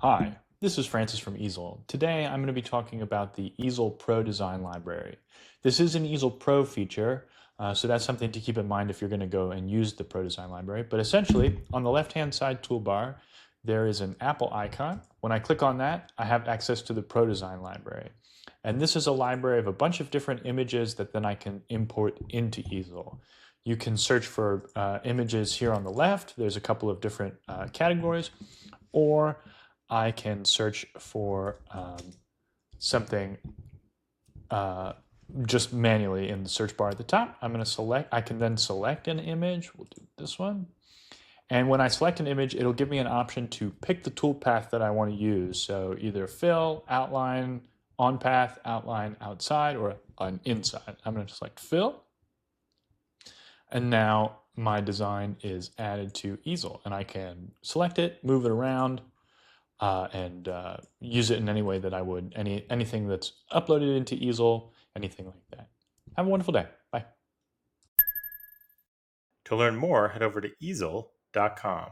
Hi, this is Francis from Easel. Today I'm going to be talking about the Easel Pro Design Library. This is an Easel Pro feature, so that's something to keep in mind if you're going to go and use the Pro Design Library. But essentially, on the left-hand side toolbar, there is an Apple icon. When I click on that, I have access to the Pro Design Library. And this is a library of a bunch of different images that then I can import into Easel. You can search for images here on the left. There's a couple of different categories, or I can search for something just manually in the search bar at the top. I can then select an image. We'll do this one. And when I select an image, it'll give me an option to pick the toolpath that I want to use. So either fill, outline, on path, outline, outside, or an inside. I'm going to select fill. And now my design is added to Easel, and I can select it, move it around, and use it in any way that I would, anything that's uploaded into Easel, anything like that. Have a wonderful day. Bye. To learn more, head over to easel.com.